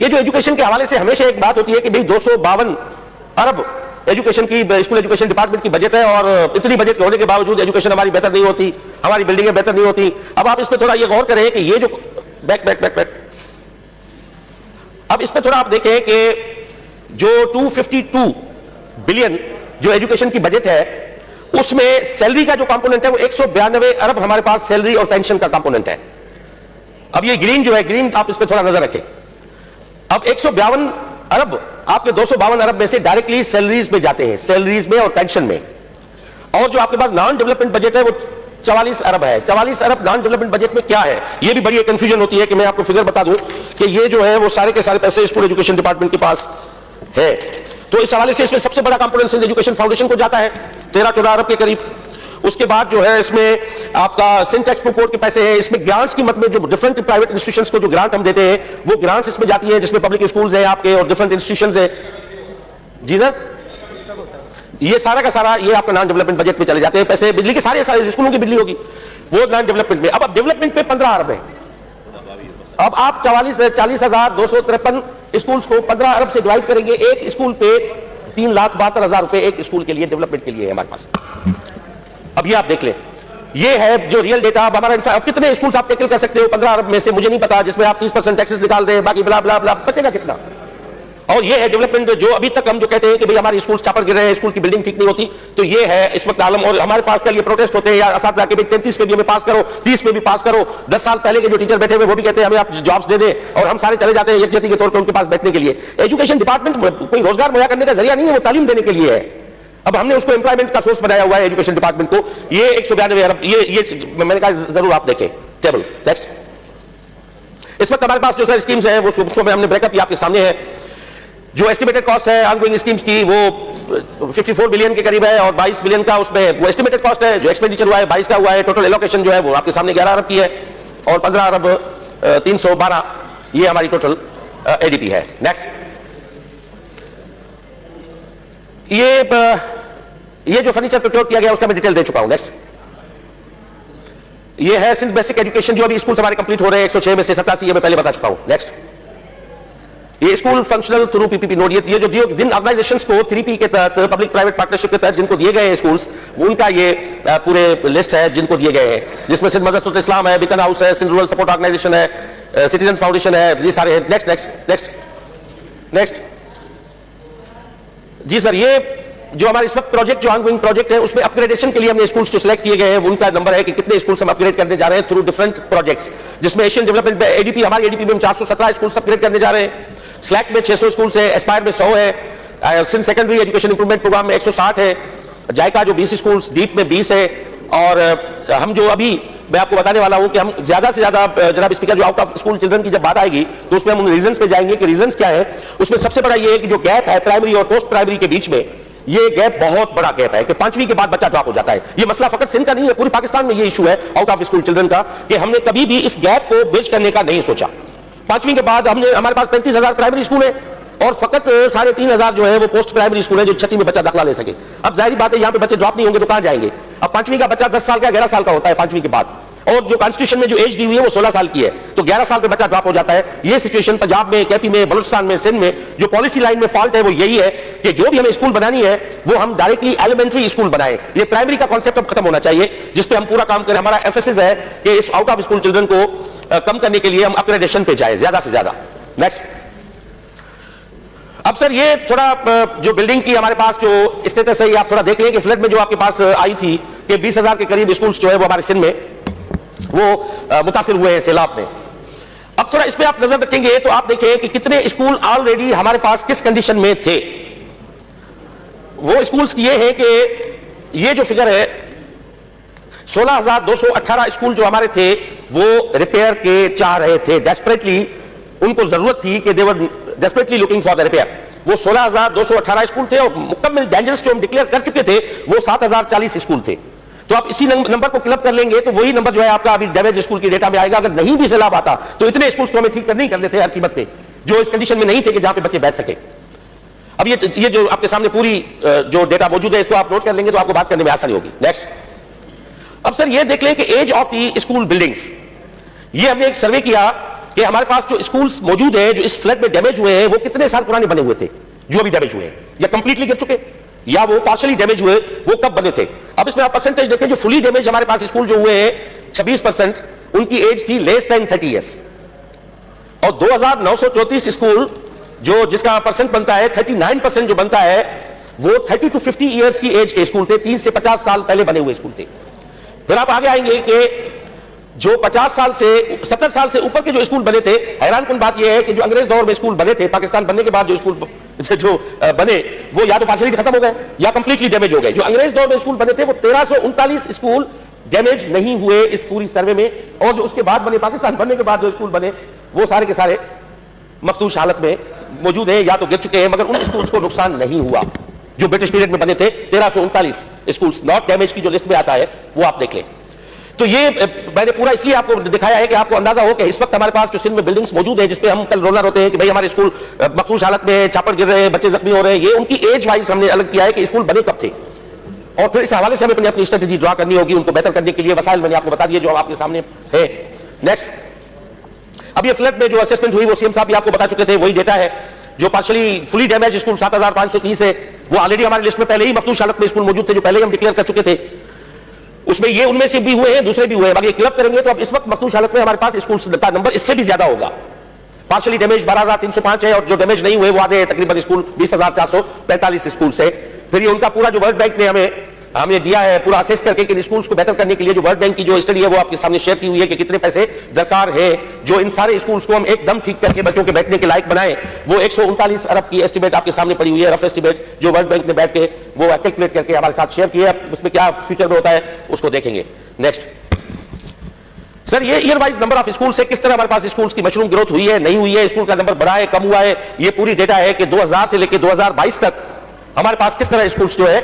B: ये जो एजुकेशन के हवाले से हमेशा एक बात होती है कि भाई 252 अरब एजुकेशन की स्कूल एजुकेशन डिपार्टमेंट की बजट है और इतनी बजट होने के बावजूद एजुकेशन हमारी बेहतर नहीं होती, हमारी बिल्डिंगें बेहतर नहीं होती। अब आप इस पर थोड़ा ये गौर करें कि ये जो बैक अब इस पर थोड़ा आप देखें कि जो 252 बिलियन जो एजुकेशन की बजट है उसमें सैलरी का जो कंपोनेंट है वो 192 अरब हमारे पास सैलरी और पेंशन का कंपोनेंट है। अब ये ग्रीन जो है, ग्रीन आप इस पर थोड़ा नजर रखें। अब 152 अरब आपके 252 अरब में से डायरेक्टली सैलरीज में जाते हैं, सैलरीज में और पेंशन में। और जो आपके पास नॉन डेवलपमेंट बजट है वो 44 अरब है। 44 अरब नॉन डेवलपमेंट बजट में क्या है, ये भी बड़ी कंफ्यूजन होती है कि मैं आपको फिगर बता दूं कि ये जो है वो सारे के सारे पैसे स्कूल एजुकेशन डिपार्टमेंट के पास है। तो इस हवाले से इसमें सबसे बड़ा कंपोनेंट सिंध एजुकेशन फाउंडेशन को जाता है 13-14 अरब के करीब। उसके बाद जो है इसमें आपका सिंध टेक्स्ट बुक बोर्ड के पैसे हैं। इसमें ग्रांट्स की मत में जो डिफरेंट प्राइवेट इंस्टीट्यूशंस को जो ग्रांट हम देते हैं वो ग्रांट्स इसमें जाती है, जिसमें पब्लिक स्कूल्स हैं आपके और डिफरेंट इंस्टीट्यूशंस हैं। जी सर, ये सारा का सारा ये आपका नॉन डेवलपमेंट बजट में चले जाते हैं पैसे। बिजली के सारे स्कूलों की बिजली होगी वो नॉन डेवलपमेंट में। अब डेवलपमेंट पे 15 अरब है। अब आप 40,253 स्कूल्स को 15 अरब से डिवाइड करेंगे, एक स्कूल पे 3,72,000 रुपए एक स्कूल के लिए डेवलपमेंट के लिए है हमारे पास। अब ये आप देख लें, ये है जो रियल डेटा। अब हमारा अब कितने स्कूल्स आप टैकल कर सकते हो 15 अरब में से, मुझे नहीं पता, जिसमें आप 30% टैक्सेस निकाल दें, बाकी ब्ला ब्ला ब्ला, बचेगा कितना? और ये है डेवलपमेंट जो अभी तक हम जो कहते हैं कि भाई हमारे स्कूल चापर गिर रहे हैं, स्कूल की बिल्डिंग ठीक नहीं होती, तो ये है इस वक्त आलम। और हमारे पास कल ये प्रोटेस्ट होते हैं या असातिज़ा के 33 पे भी हमें पास करो, 30 पे भी पास करो। 10 साल पहले के जो टीचर बैठे हुए वो भी कहते हैं हमें आप जॉब्स दे दें, और हम सारे चले जाते हैं यकजहती के तौर पर उनके पास बैठने के लिए। एजुकेशन डिपार्टमेंट कोई रोजगार मुहैया करने का जरिया नहीं है, वो तालीम देने के लिए है। अब हमने उसको एम्प्लॉयमेंट का सोर्स बनाया हुआ है एजुकेशन डिपार्टमेंट को। ये 192 अरब, ये मैंने कहा जरूर आप देखें टेबल। नेक्स्ट, इस वक्त हमारे पास जो सर स्कीम्स है वो हमने ब्रेकअप आपके सामने है। जो एस्टिमेटेड कॉस्ट है ऑनगोइंग स्कीम्स की वो 54 बिलियन के करीब है, और 22 बिलियन का उसमें वो एस्टिमेटेड कॉस्ट है। जो एक्सपेंडिचर हुआ है 22 का हुआ है। टोटल एलोकेशन जो है वो आपके सामने 11 अरब की है, और 15 अरब 312 ये हमारी टोटल एडीपी है। नेक्स्ट, ये जो फर्नीचर प्रोक्योर किया गया उसका मैं डिटेल दे चुका हूं। नेक्स्ट, ये है सिंध बेसिक एजुकेशन जो अभी स्कूल हमारे कंप्लीट हो रहे हैं 106 में से 87 ये मैं पहले बता चुका हूं। नेक्स्ट, ये school functional through PPP node, ये जो जिन ऑर्गेनाइजेशंस को 3P के तहत पब्लिक प्राइवेट पार्टनरशिप के तहत जिनको दिए गए हैं स्कूल्स, उनका ये पूरे लिस्ट है जिनको दिए गए हैं, जिसमें सिंध मदरसतुल इस्लाम है, बीकन हाउस है, सिंध रूरल सपोर्ट ऑर्गेनाइजेशन है, सिटीजन फाउंडेशन है, ये सारे हैं। नेक्स्ट नेक्स्ट नेक्स्ट नेक्स्ट जी सर, ये जो हमारे इस वक्त प्रोजेक्ट जो ऑनगोइंग प्रोजेक्ट है उसमें अपग्रेडेशन के लिए हमने स्कूल्स जो सिलेक्ट किए गए हैं उनका नंबर है कि कितने स्कूल्स हम अपग्रेड करने जा रहे हैं थ्रू डिफरेंट प्रोजेक्ट्स, जिसमें एशियन डेवलपमेंट एडीपी, हमारी एडीपी में हम 417 स्कूल्स अपग्रेड करने जा रहे हैं। स्लैक में 600 स्कूल्स है, एस्पायर में 100 है, Sindh secondary education improvement programme में 160 है, जायका जो 20 स्कूल्स, डीप में 20 है। और हम जो अभी मैं आपको बताने वाला हूं कि हम ज्यादा से ज्यादा जनाब स्पीकर जो आउट ऑफ स्कूल चिल्ड्रन की जब बात आएगी तो उसमें हम उन रीजंस पे जाएंगे कि रीजंस क्या है। उसमें सबसे बड़ा ये है कि जो गैप है प्राइमरी और पोस्ट प्राइमरी के बीच में, ये गैप बहुत बड़ा गैप है कि 5वीं के बाद बच्चा ड्रॉप हो जाता है। ये मसला फकत सिंध का नहीं है, पूरी पाकिस्तान में ये इशू है आउट ऑफ स्कूल चिल्ड्रन का, कि हमने कभी भी इस गैप को ब्रिज करने का नहीं सोचा। 5वीं के बाद हमारे पास 35,000 प्राइमरी स्कूल है और फकत 3,500 जो है वो पोस्ट प्राइमरी स्कूल है जो 6वीं में बच्चा दाखिला ले सके। अब जाहिर बात है यहाँ पे बच्चे ड्रॉप नहीं होंगे तो कहां जाएंगे। अब 5वीं का बच्चा 10 साल का 11 साल का होता है 5वीं के बाद, और जो कॉन्स्टिट्यूशन में जो एज दी हुई है वो 16 साल की है, तो 11 साल पे बच्चा ड्रॉप हो जाता है। ये सिचुएशन पंजाब में, केपी में, बलूचिस्तान में, सिंध में जो पॉलिसी लाइन में फॉल्ट है वो यही है कि जो भी हमें स्कूल बनानी है वो हम डायरेक्टली एलिमेंट्री स्कूल बनाए। ये प्राइमरी का कॉन्सेप्ट अब खत्म होना चाहिए, जिसपे हम पूरा काम करें। हमारा एफएसएस है कि इस आउट ऑफ स्कूल चिल्ड्रन को कम करने के लिए हम अपग्रेडेशन पे जाए ज्यादा से ज्यादा। नेक्स्ट, अब सर ये थोड़ा जो बिल्डिंग की हमारे पास जो स्टेटस है ये आप थोड़ा देख लें कि फ्लड में जो आपके पास आई थी कि 20,000 के करीब स्कूल्स जो है वो हमारे सिंध में वो मुतासिर हुए हैं सैलाब में। अब थोड़ा इस पे आप नजर रखेंगे तो आप देखें कि कितने स्कूल ऑलरेडी हमारे पास किस कंडीशन में थे। वो स्कूल्स ये है कि ये जो फिगर है 16,218 स्कूल जो हमारे थे वो रिपेयर के चाह रहे थे, डेस्परेटली उनको जरूरत थी कि they were desperately looking for the repair. वो 16,218 स्कूल थे और मुकम्मल डेंजरस जो हम डिक्लेयर कर चुके थे वो 7,040 स्कूल थे। तो आप इसी नंबर को क्लब कर लेंगे तो वही नंबर जो है आपका अभी डैमेज स्कूल की डेटा में आएगा। अगर नहीं भी सैलाब आता तो इतने स्कूल तो हमें ठीक नहीं कर देते हर कीमत पे, जो इस कंडीशन में नहीं थे कि जहां पे बच्चे बैठ सके। अब ये जो आपके सामने पूरी जो डेटा मौजूद है इसको आप नोट कर लेंगे तो आपको बात करने में आसानी होगी। नेक्स्ट, अब सर ये देख लें कि age of the school buildings, ये हमने एक सर्वे किया कि हमारे पास जो स्कूल्स मौजूद है जो इस फ्लड में डैमेज हुए हैं वो कितने साल पुराने बने हुए थे, जो अभी डैमेज हुए हैं, या कंप्लीटली गिर चुके या वो पार्शियली डैमेज हुए, वो कब बने थे। अब इसमें आप परसेंटेज देखें, जो फुली डैमेज हमारे पास स्कूल जो हुए हैं 26%, उनकी एज थी लेस देन 30 ईयर्स, और 2,934 स्कूल जो जिसका परसेंट बनता है 39% जो बनता है वो 30 to 50 ईयर्स की एज के स्कूल थे, 30 से 50 साल पहले बने हुए स्कूल थे। फिर आप आगे आएंगे कि जो 50 साल से 70 साल से ऊपर के जो स्कूल बने थे, हैरानकुन बात यह है कि जो अंग्रेज दौर में स्कूल बने थे, पाकिस्तान बनने के बाद जो स्कूल जो बने वो या तो पार्शियली खत्म हो गए या कंप्लीटली डैमेज हो गए। जो अंग्रेज दौर में स्कूल बने थे वो 1339 स्कूल डैमेज नहीं हुए इस पूरी सर्वे में, और जो उसके बाद बने, पाकिस्तान बनने के बाद जो स्कूल बने वो सारे के सारे मखदूश हालत में मौजूद हैं या तो गिर चुके हैं, मगर उन स्कूल्स को नुकसान नहीं हुआ जो ब्रिटिश पीरियड में बने थे। 1339 स्कूल्स नॉट डैमेज की जो लिस्ट में आता है वो आप देख लें। तो ये मैंने पूरा इसलिए आपको दिखाया है कि आपको अंदाजा हो कि इस वक्त हमारे पास जो सिंध में बिल्डिंग्स मौजूद है जिसपे हम कल रोना रोते हैं कि भाई हमारे स्कूल मखसूस हालत में, चापड़ गिर रहे हैं, बच्चे जख्मी हो रहे हैं, ये उनकी एज वाइज हमने अलग किया है कि स्कूल बने कब थे, और फिर इस हवाले से हमें अपनी स्ट्रेटेजी ड्रा करनी होगी। उनको बेहतर करने के लिए वसाइल मैंने आपको बता दिए जो आपके सामने है। नेक्स्ट, अब ये फ्लड में जो असेसमेंट हुई वो सीएम साहब भी आपको बता चुके थे, वही डेटा है। जो पार्शियली फुली डैमेज स्कूल 7530 है, वो ऑलरेडी हमारी लिस्ट में पहले ही मखसूस हालत में स्कूल मौजूद थे जो पहले ही हम डिक्लेयर कर चुके थे। उसमें ये उनमें से भी हुए हैं, दूसरे भी हुए हैं, बाकी क्लब करेंगे तो अब इस वक्त मखसूस हालत में हमारे पास स्कूल का नंबर इससे भी ज्यादा होगा। पार्शियली डैमेज 12305 है, और जो डैमेज नहीं हुए वो आधे तकरीबन स्कूल 20445 स्कूल से। फिर ये उनका पूरा जो वर्ल्ड बैंक ने हमें दिया है पूरा असेस करके कि स्कूल्स को बेहतर करने के लिए जो वर्ल्ड बैंक की जो स्टडी है वो आपके सामने शेयर की हुई है कि कितने पैसे दरकार है जो इन सारे स्कूल्स को हम एकदम ठीक करके बच्चों के बैठने के लायक बनाएं। वो 139 अरब की एस्टिमेट आपके सामने पड़ी हुई है, रफ एस्टिमेट, जो वर्ल्ड बैंक ने बैठ के वो कैलकुलेट करके हमारे साथ शेयर किया है। उसमें क्या फ्यूचर में होता है उसको देखेंगे। नेक्स्ट सर, ये year wise number of school से किस तरह हमारे पास स्कूल्स की मशरूम ग्रोथ हुई है, नहीं हुई है, स्कूल का नंबर बढ़ा है, कम हुआ है, ये पूरी डेटा है कि 2000 से लेकर 2022 तक हमारे पास किस तरह स्कूल्स जो है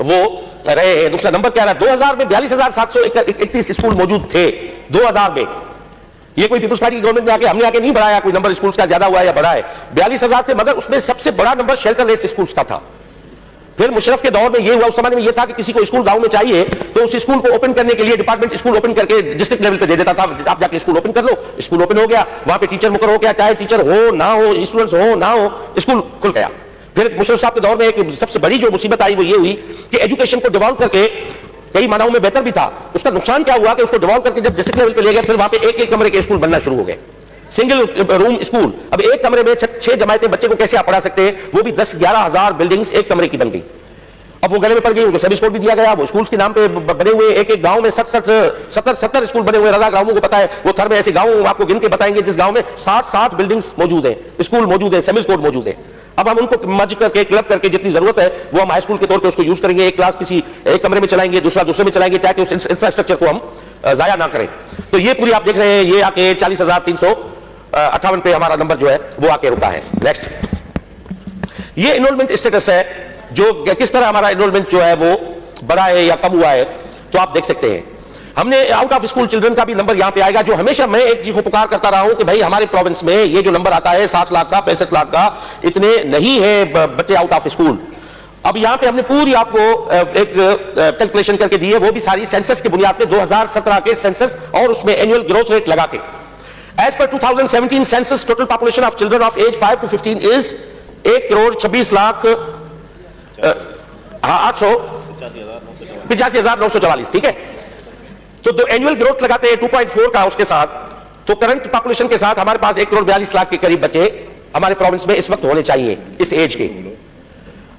B: वो रहे हैं। दूसरा नंबर क्या रहा, 2000 में 42,731 स्कूल मौजूद थे 2000 में। ये कोई पीपुल्स पार्टी गवर्नमेंट में आके हमने आके नहीं बढ़ाया कोई नंबर स्कूल्स का ज्यादा हुआ या बढ़ा है, 42,000 थे, मगर उसमें सबसे बड़ा नंबर शेल्टरलेस स्कूल्स का था। फिर मुशर्रफ के दौर में ये हुआ, उस समय में ये था कि किसी को स्कूल गांव में चाहिए तो उस स्कूल को ओपन करने के लिए डिपार्टमेंट स्कूल ओपन करके डिस्ट्रिक्ट लेवल पे दे देता था, आप जाके स्कूल ओपन कर लो। स्कूल ओपन हो गया, वहां पे टीचर मुकर हो गया, चाहे टीचर हो ना हो, स्टूडेंट्स हो ना हो, स्कूल खुल गया। फिर मुशर्रफ साहब के दौर में एक सबसे बड़ी जो मुसीबत आई वो ये हुई कि एजुकेशन को डिवॉल्व करके कई मानाओं में बेहतर भी था, उसका नुकसान क्या हुआ कि उसको डिवॉल्व करके जब डिस्ट्रिक्ट लेवल पे ले गए फिर वहां पे एक कमरे के स्कूल बनना शुरू हो गए, सिंगल रूम स्कूल। अब एक कमरे में 6 जमातें बच्चे को कैसे आप पढ़ा सकते हैं, वो भी 10-11 हजार बिल्डिंग्स एक कमरे की बन गई। अब वो गले में पड़ गई, उनको सर्विस स्कूल भी दिया गया, वो स्कूल्स के नाम पे बने हुए एक गांव में 70 स्कूल बने हुए। रजा गांवों को पता है, वो थर में ऐसे गांव आपको गिन के बताएंगे जिस गांव में 60 बिल्डिंग्स मौजूद है, स्कूल मौजूद है, सर्विस स्कूल मौजूद है। अब हम उनको मर्ज करके क्लब करके जितनी जरूरत है वो हम हाई स्कूल के तौर पे उसको यूज करेंगे, एक क्लास किसी एक कमरे में चलाएंगे, दूसरा दूसरे में चलाएंगे, ताकि उस इंफ्रास्ट्रक्चर को हम जाया ना करें। तो ये पूरी आप देख रहे हैं, ये आके 40,358 पे हमारा नंबर जो है वो आके रुका है। नेक्स्ट, ये एनरोलमेंट स्टेटस है, जो किस तरह हमारा एनरोलमेंट जो है वो बढ़ा है या कम हुआ है, तो आप देख सकते हैं। हमने आउट ऑफ स्कूल चिल्ड्रन का भी नंबर यहां पे आएगा, जो हमेशा मैं एक चीज को पुकार करता रहा हूं कि भाई हमारे प्रोविंस में ये जो नंबर आता है 60 लाख का, 65 लाख का, इतने नहीं है बच्चे आउट ऑफ स्कूल। अब यहां पे हमने पूरी आपको एक कैलकुलेशन करके दी है, वो भी सारी सेंसस की बुनियाद पे 2017 के सेंसस और उसमें एनुअल ग्रोथ रेट लगा के। एज पर 2017 census total population of children of age 5 to 15 is 1,26,85,944, ठीक है। तो एनुअल ग्रोथ लगाते हैं 2.4 का उसके साथ, तो करंट पॉपुलेशन के साथ हमारे पास 1,42,00,000 के करीब बच्चे हमारे प्रोविंस में इस वक्त होने चाहिए इस एज के।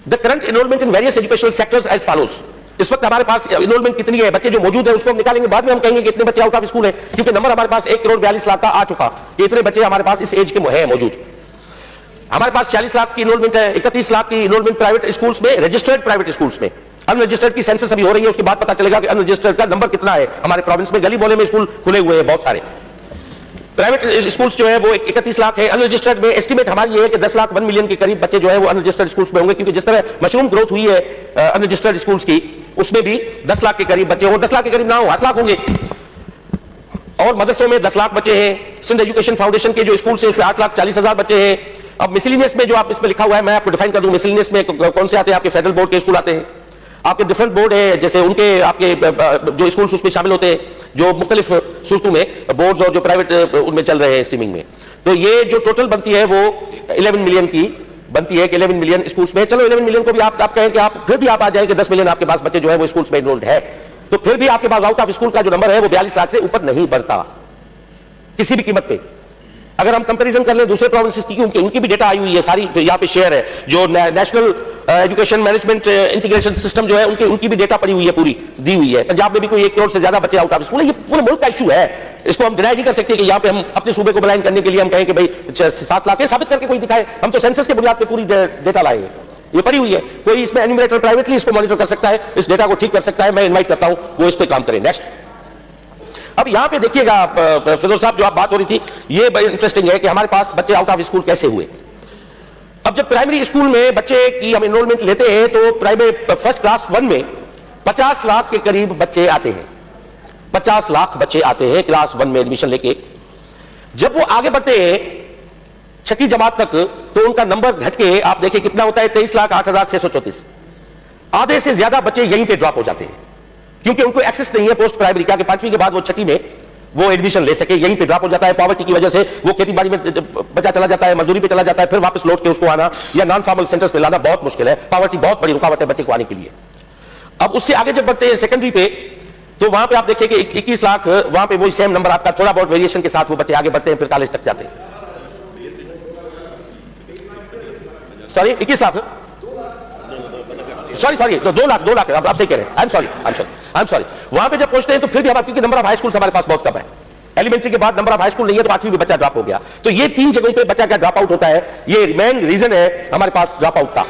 B: The current enrolment in various educational sectors as follows. इस वक्त हमारे पास एनरोलमेंट कितनी है, बच्चे जो मौजूद है उसको हम निकालेंगे, बाद में हम कहेंगे कि इतने बच्चे आउट ऑफ स्कूल है, क्योंकि नंबर हमारे पास 1,42,00,000 का आ चुका, इतने बच्चे हमारे पास इस एज के है मौजूद। हमारे पास 40 लाख की एनरोलमेंट है, 31 लाख की एनरोलमेंट प्राइवेट स्कूल्स में, रजिस्टर्ड प्राइवेट स्कूल्स में। अनरजिस्टर्ड की सेंसस अभी हो रही है, उसके बाद पता चलेगा कि अनरजिस्टर्ड का नंबर कितना है हमारे प्रोविंस में। गली मोहल्ले में स्कूल खुले हुए हैं बहुत सारे, प्राइवेट स्कूल्स जो है वो 31 लाख है। अनरजिस्टर्ड में एस्टिमेट हमारी ये है कि 10 लाख 1 मिलियन के करीब बच्चे जो है वो अनरजिस्टर्ड स्कूल्स में होंगे, क्योंकि जिस तरह मशरूम ग्रोथ हुई है अनरजिस्टर्ड स्कूल्स की, उसमें भी 10 लाख के करीब बच्चे हों, 10 लाख के करीब ना हो 8 लाख होंगे। और मदरसों में 10 लाख बच्चे हैं। सिंध एजुकेशन फाउंडेशन के जो स्कूल है उसमें 8,40,000 बच्चे हैं। अब मिसलिनियस में जो आप इसमें लिखा हुआ है, मैं आपको डिफाइन कर दूं, मिसलिनियस में कौन से आते हैं, आपके फेडरल बोर्ड के स्कूल आते हैं, आपके डिफरेंट बोर्ड है, जैसे उनके आपके जो स्कूल्स उसमें शामिल होते हैं, जो मुख्तलिफ सूरतों में बोर्ड्स और जो प्राइवेट उनमें चल रहे हैं स्ट्रीमिंग में। तो ये जो टोटल बनती है वो 11 मिलियन की बनती है कि 11 मिलियन स्कूल्स में। चलो 11 मिलियन को भी आप कहें कि आप फिर भी आप आ जाए कि 10 मिलियन आपके पास बच्चे जो है वो स्कूल्स में एनरोल्ड है, तो फिर भी आपके पास आउट ऑफ स्कूल का जो नंबर है वो 42 लाख से ऊपर नहीं बढ़ता किसी भी कीमत पे। अगर हम कंपैरिजन कर लें दूसरे प्रोविंसेस की, उनकी भी डेटा आई हुई है सारी, तो यहाँ पे शेयर है जो national education management integration system जो है उनकी भी डेटा पड़ी हुई है, पूरी दी हुई है। पंजाब में भी कोई 1 करोड़ से ज्यादा बच्चे आउट ऑफ स्कूल है। ये पूरे मुल्क का इशू है, इसको हम डिनाई नहीं कर सकते कि यहाँ पे हम अपने सूबे को ब्लाइंड करने के लिए हम कहें कि भाई 7 लाख है, साबित करके कोई दिखाए। हम तो सेंसस के बुनियाद पे पूरी डेटा लाएंगे, ये पड़ी हुई है। कोई इसमें एन्यूमरेटर प्राइवेटली इसको मॉनिटर कर सकता है, इस डेटा को ठीक कर सकता है। मैं इनवाइट करता हूं वो इस पे काम करें। नेक्स्ट, अब यहां पे देखिएगा फिरोज साहब, जो आप बात हो रही थी ये बड़ी इंटरेस्टिंग है कि हमारे पास बच्चे आउट ऑफ स्कूल कैसे हुए। अब जब प्राइमरी स्कूल में बच्चे की हम एनरोलमेंट लेते हैं तो प्राइमरी फर्स्ट क्लास 1 में 50 लाख के करीब बच्चे आते हैं। 50 लाख बच्चे आते हैं क्लास 1 में एडमिशन लेके। जब वो आगे बढ़ते हैं 6ठी जमात तक तो उनका नंबर घट के आप देखिए कितना होता है, 23,08,634। आधे से ज्यादा बच्चे यहीं पे ड्रॉप हो जाते हैं क्योंकि उनको एक्सेस नहीं है पोस्ट प्राइमरी का कि 5वीं के बाद वो 6ठी में वो एडमिशन ले सके। यहीं पे ड्रॉप हो जाता है। पॉवर्टी की वजह से वो खेती बाड़ी में बचा चला जाता है, मजदूरी पे चला जाता है, फिर वापस लौट के उसको आना या नॉन फॉर्मल सेंटर्स पे लाना बहुत मुश्किल है। पॉवर्टी बहुत बड़ी रुकावट है बच्चे को आने के लिए। अब उससे आगे जब बढ़ते हैं सेकेंडरी पे तो वहां पे आप देखिए कि 21 लाख, वहां पे वही सेम नंबर आपका, थोड़ा बहुत वेरिएशन के साथ वो बच्चे आगे बढ़ते हैं, फिर कॉलेज तक जाते हैं। सॉरी 21 लाख, सॉरी तो 2 लाख आप सही कह रहे हैं। I am sorry. वहां पे जब पहुंचते हैं तो फिर भी हमारे क्योंकि नंबर ऑफ हाई स्कूल हमारे पास बहुत कम है। एलिमेंट्री के बाद नंबर ऑफ हाई स्कूल नहीं है तो 5वीं में बच्चा ड्रॉप हो गया। तो ये 3 जगहों पे बच्चा क्या ड्रॉप आउट होता है, ये मेन रीजन है हमारे पास ड्रॉप आउट का।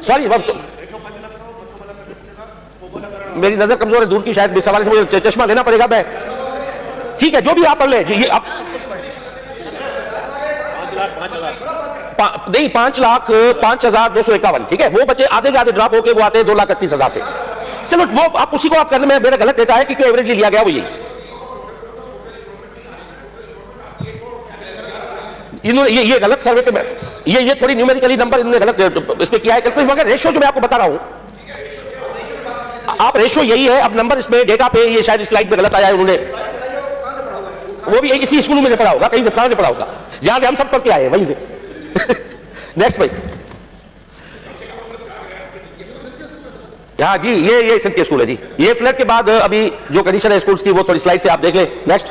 B: सॉरी मेरी नजर कमजोर है, दूर की, शायद इस हवाले से मुझे चश्मा लेना पड़ेगा। मैं ठीक है, जो भी आप पढ़ ले ये आप नहीं 5,05,251, ठीक है। वो बच्चे आधे के आधे ड्रॉप होके वो आते हैं 2,31,000 पे। चलो वो आप उसी को आप करने में मेरा गलत देता है कि क्यों एवरेज लिया गया वो यही। इन्होंने ये गलत सर्वे पे ये थोड़ी न्यूमेरिकली नंबर इन्होंने गलत इस पे किया है। मगर रेशियो जो मैं आपको बता रहा हूं, आप रेशियो यही है। अब नंबर इसमें डेटा पे ये शायद स्लाइड पे गलत आया है, उन्होंने वो भी इसी स्कूल में से पढ़ा होगा, कहीं से कहां से पढ़ा होगा, जहां से हम सब पढ़ के आए हैं वहीं से। नेक्स्ट भाई, हाँ जी, ये सिंध के स्कूल है जी। ये फ्लड के बाद अभी जो कंडीशन है स्कूल्स की वो थोड़ी स्लाइड से आप देख लें। नेक्स्ट,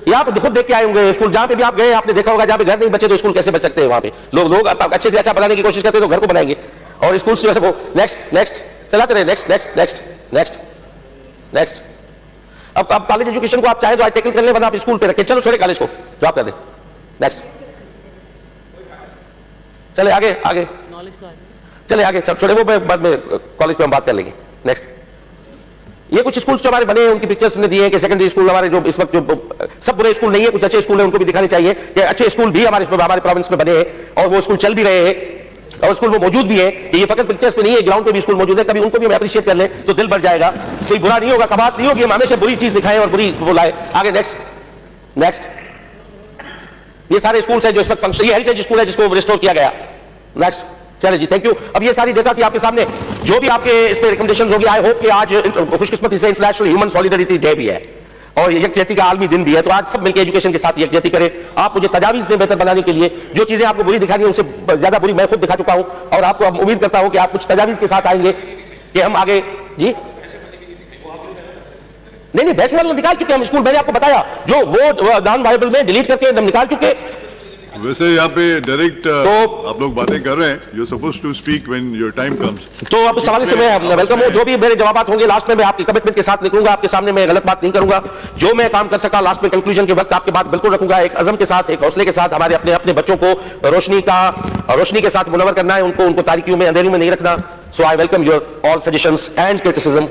B: ये आप खुद देख के आए होंगे स्कूल, जहां पे भी आप गए आपने देखा होगा, जहां पे घर नहीं बचे तो स्कूल कैसे बच सकते हैं। वहां पे लोग अच्छे से अच्छा बनाने की कोशिश करते हैं तो घर को बनाएंगे और स्कूल जो है वो नेक्स्ट चलाते रहे। नेक्स्ट। अब कॉलेज एजुकेशन को आप चाहे तो टैकल कर ले, वरना आप स्कूल पे रखें। चलो छोड़े कॉलेज को, ड्रॉप कर दे। नेक्स्ट, चले आगे चले आगे, सब छोड़े वो बाद में कॉलेज पे हम बात कर लेंगे। नेक्स्ट, ये कुछ स्कूल्स जो हमारे बने हैं उनकी पिक्चर्स हमने दी है कि सेकेंडरी स्कूल हमारे जो इस वक्त जो सब बुरे स्कूल नहीं है, कुछ अच्छे स्कूल हैं, उनको भी दिखाने चाहिए कि अच्छे स्कूल भी हमारे प्रोविंस में बने हैं और वो स्कूल चल भी रहे हैं और स्कूल वो मौजूद भी है। कि ये फकत पिक्चर्स में नहीं है, ग्राउंड पे भी स्कूल मौजूद है। कभी उनको भी हम अप्रिशिएट कर लें तो दिल भर जाएगा। कोई बुरा नहीं होगा, कबात नहीं होगी। हम हमेशा बुरी चीज दिखाएं और बुरी वो लाए आगे। नेक्स्ट, ये सारे स्कूल है जो इस वक्त फंक्शन, ये हेरिटेज स्कूल है जिसको रिस्टोर किया गया। नेक्स्ट, चलिए जी, थैंक यू। अब ये सारी डेटा थी आपके सामने, जो भी आपके इस पे रिकमेंडेशंस होगी। आई होप कि आज खुशकिस्मती से इंटरनेशनल ह्यूमन सॉलिडरिटी डे भी है और यकजहती का आलमी दिन भी है, तो आज सब मिलकर एजुकेशन के साथ यकजहती करें। आप मुझे तजावीज दें बेहतर बनाने के लिए। जो चीजें आपको बुरी दिखानी है उससे ज्यादा बुरी मैं खुद दिखा चुका हूं और आपको उम्मीद करता हूं कि आप कुछ तजावीज के साथ आएंगे कि हम आगे जी। नहीं बहस वाला निकाल चुके हम स्कूल, मैंने आपको बताया जो वो नॉन वायबल में डिलीट करके हम निकाल चुके।
C: वैसे यहाँ पे डायरेक्ट आप लोग बातें कर रहे हैं, you suppose to speak when your time comes.
B: तो अब इस सवाल से मैं वेलकम हूँ। जो भी मेरे जवाब होंगे लास्ट में मैं आपकी कमिटमेंट के साथ निकलूंगा, आपके सामने मैं गलत बात नहीं करूंगा। जो मैं काम कर सका लास्ट में कंक्लूजन के वक्त आपके बात बिल्कुल रखूंगा, एक अज़म के साथ, एक हौसले के साथ। हमारे अपने बच्चों को रोशनी के साथ मुनव्वर करना है, उनको तारीकियों में अंधेरी में नहीं रखना। So I welcome your all suggestions and criticism.